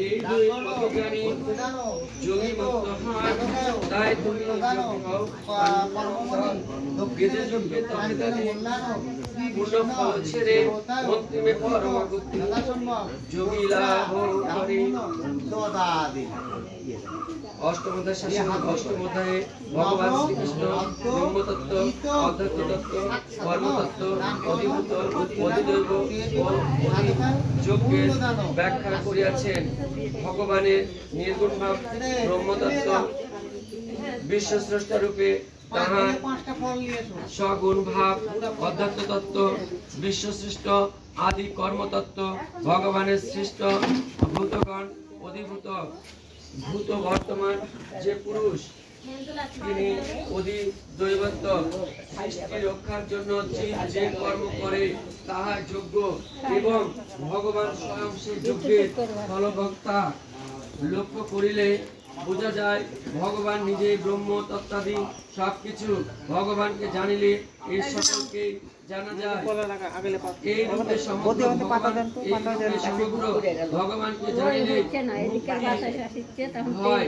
এই দুই পথগামী যোগী মুক্ত হন, তাই তুমি বেদে যোগ্যে তবে পূর্ণ ফল ছেড়ে অন্তিমে পরমাগতি যোগী লাভ করে। অষ্টম অধ্যায় শাসন অষ্টম অধ্যায়ে ভগবান শ্রীকৃষ্ণ ব্রহ্মতত্ত্ব, অধ্যাত্ম তত্ত্ব, কর্মতত্ত্ব, অধিভূত, অধিদৈব ও যজ্ঞের ব্যাখ্যা করিয়াছেন। ভগবানের নির্গুণ ভাব ব্রহ্মতত্ত্ব বিশ্বস্রষ্টা রূপে তাহার সগুণ ভাব অধ্যাত্ম তত্ত্ব বিশ্বসৃষ্ট আদি কর্মতত্ত্ব ভগবানের সৃষ্ট ভূতগণ অধিভূত ভূত বর্তমান যে পুরুষ তিনি অধিদৈবত্ব সৃষ্টি রক্ষার জন্য যে কর্ম করে তাহা যোগ্য এবং ভগবান স্বয়ং সেই যজ্ঞের ফলভোক্তা। লক্ষ্য করিলে বোঝা যায় ভগবান নিজেই ব্রহ্ম তত্ত্বাদি সবকিছু। ভগবানকে জানিলে এই সকলকে জানা যায়। এই রূপে সমগ্র ভগবানকে জানিলে হয়।